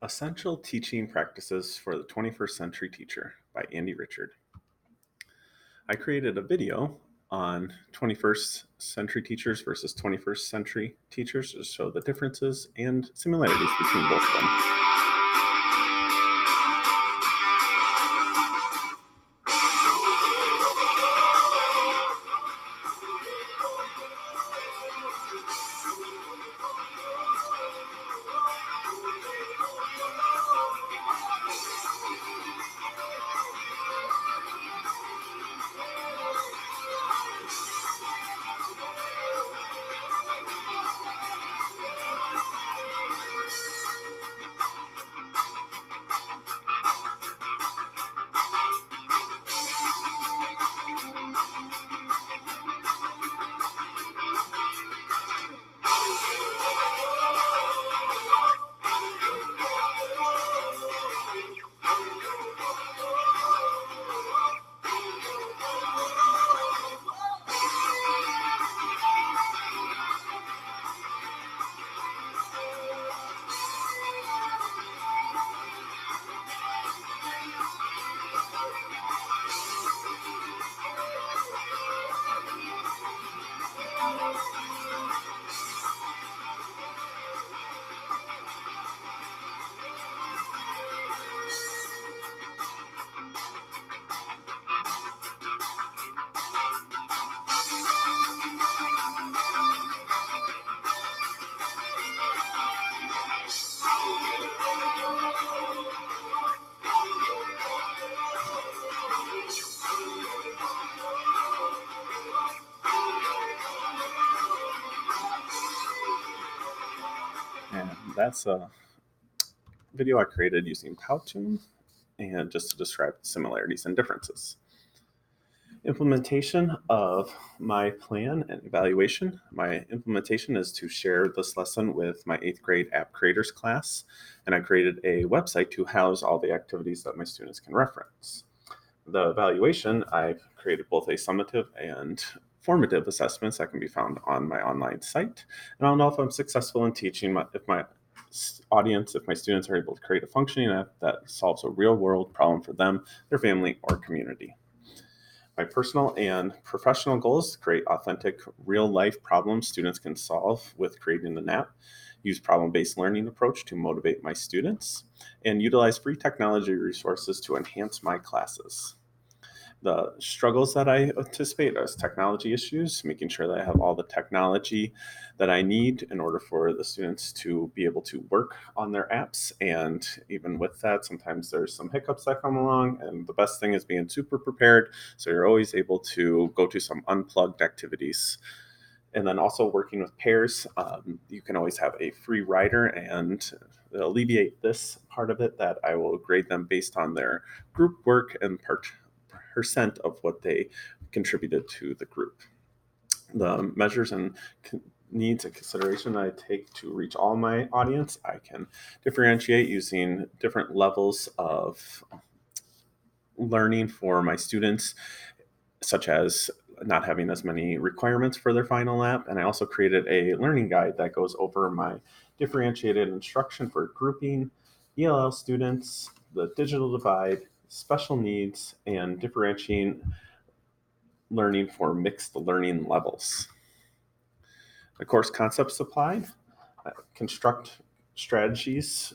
Essential Teaching Practices for the 21st Century Teacher by Andy Richard. I created a video on 21st century teachers versus 21st century teachers to show the differences and similarities between both of them. And that's a video I created using Powtoon and just to describe the similarities and differences. Implementation of my plan and evaluation. My implementation is to share this lesson with my 8th grade app creators class, and I created a website to house all the activities that my students can reference. The evaluation, I've created both a summative and formative assessments that can be found on my online site. And I'll know if I'm successful in teaching, if my audience, if my students are able to create a functioning app that solves a real world problem for them, their family, or community. My personal and professional goals is to create authentic, real-life problems students can solve with creating an app, use problem-based learning approach to motivate my students, and utilize free technology resources to enhance my classes. The struggles that I anticipate are technology issues, making sure that I have all the technology that I need in order for the students to be able to work on their apps. And even with that, sometimes there's some hiccups that come along. And the best thing is being super prepared, so you're always able to go to some unplugged activities. And then also working with pairs, you can always have a free rider, and alleviate this part of it that I will grade them based on their group work and percent of what they contributed to the group. The measures and needs and consideration I take to reach all my audience, I can differentiate using different levels of learning for my students, such as not having as many requirements for their final app. And I also created a learning guide that goes over my differentiated instruction for grouping, ELL students, the digital divide, special needs, and differentiating learning for mixed learning levels. The course concepts applied, construct strategies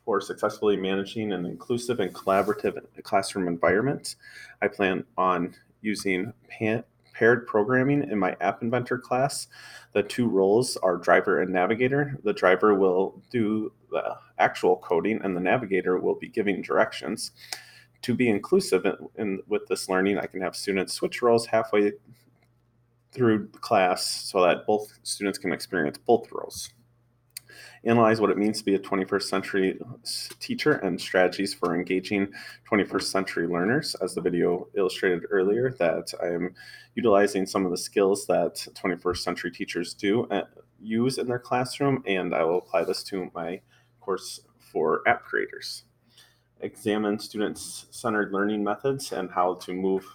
for successfully managing an inclusive and collaborative classroom environment. I plan on using paired programming in my App Inventor class. The two roles are driver and navigator. The driver will do the actual coding, and the navigator will be giving directions. To be inclusive with this learning, I can have students switch roles halfway through the class so that both students can experience both roles. Analyze what it means to be a 21st century teacher and strategies for engaging 21st century learners. As the video illustrated earlier, that I am utilizing some of the skills that 21st century teachers use in their classroom, and I will apply this to my course for app creators. Examine student-centered learning methods and how to move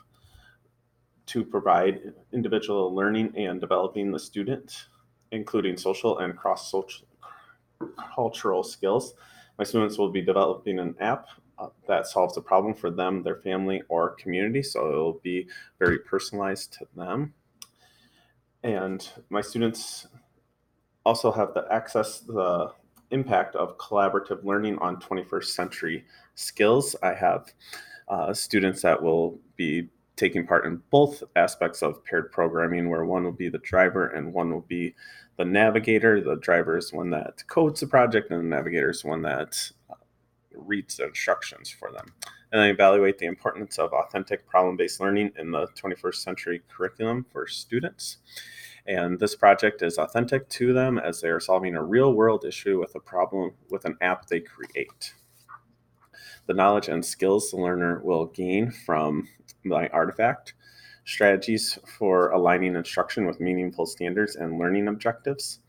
to provide individual learning and developing the student, including social and cross-cultural skills. My students will be developing an app that solves a problem for them, their family, or community, so it will be very personalized to them. And my students also have the impact of collaborative learning on 21st century skills. I have students that will be taking part in both aspects of paired programming, where one will be the driver and one will be the navigator. The driver is one that codes the project, and the navigator is one that reads the instructions for them. And then evaluate the importance of authentic problem-based learning in the 21st century curriculum for students. And this project is authentic to them as they are solving a real world issue with a problem with an app they create. The knowledge and skills the learner will gain from my artifact, strategies for aligning instruction with meaningful standards and learning objectives.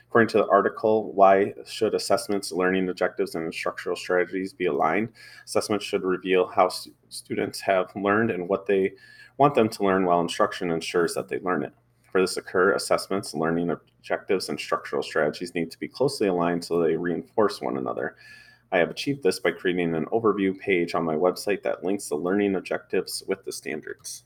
According to the article, Why Should Assessments, Learning Objectives, and Instructional Strategies Be Aligned? Assessments should reveal how students have learned and what they want them to learn, while instruction ensures that they learn it. For this to occur, assessments, learning objectives, and structural strategies need to be closely aligned so they reinforce one another. I have achieved this by creating an overview page on my website that links the learning objectives with the standards.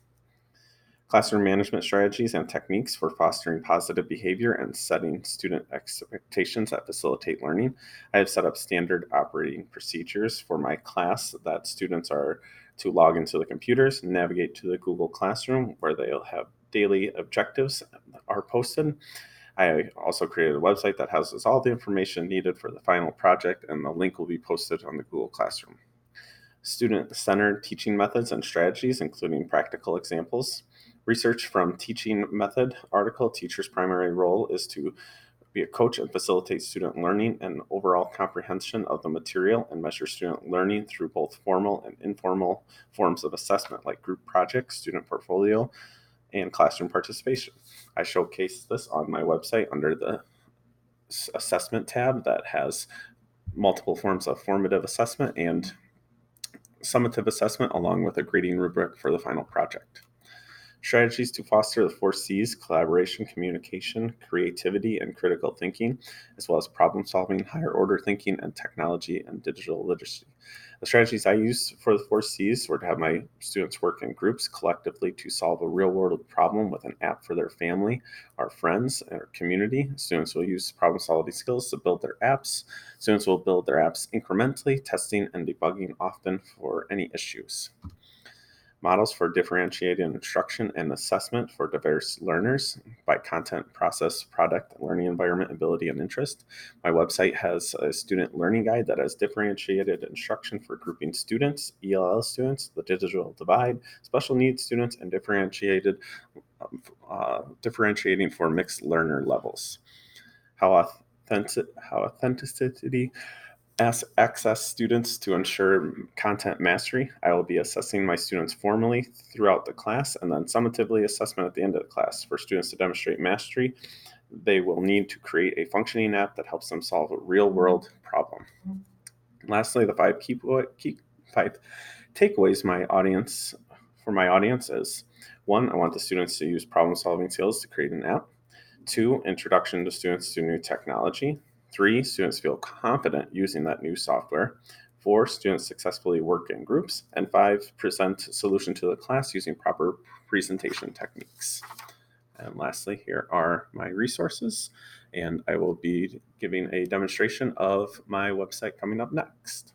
Classroom management strategies and techniques for fostering positive behavior and setting student expectations that facilitate learning. I have set up standard operating procedures for my class that students are to log into the computers, navigate to the Google Classroom, where they'll have daily objectives are posted. I also created a website that houses all the information needed for the final project, and the link will be posted on the Google Classroom. Student-centered teaching methods and strategies, including practical examples. Research from Teaching Method article, teacher's primary role is to be a coach and facilitate student learning and overall comprehension of the material, and measure student learning through both formal and informal forms of assessment like group projects, student portfolio, and classroom participation. I showcase this on my website under the assessment tab that has multiple forms of formative assessment and summative assessment, along with a grading rubric for the final project. Strategies to foster the 4Cs: collaboration, communication, creativity, and critical thinking, as well as problem solving, higher order thinking, and technology and digital literacy. The strategies I use for the 4Cs were to have my students work in groups collectively to solve a real world problem with an app for their family, our friends, and our community. Students will use problem solving skills to build their apps. Students will build their apps incrementally, testing and debugging often for any issues. Models for differentiated instruction and assessment for diverse learners by content, process, product, learning environment, ability, and interest. My website has a student learning guide that has differentiated instruction for grouping students, ELL students, the digital divide, special needs students, and differentiating for mixed learner levels. How authenticity access students to ensure content mastery. I will be assessing my students formally throughout the class, and then summatively assessment at the end of the class. For students to demonstrate mastery, they will need to create a functioning app that helps them solve a real-world problem. Lastly, the five takeaways for my audience is: 1, I want the students to use problem-solving skills to create an app. 2, introduction to students to new technology. 3, students feel confident using that new software. 4, students successfully work in groups. And 5, present solution to the class using proper presentation techniques. And lastly, here are my resources, and I will be giving a demonstration of my website coming up next.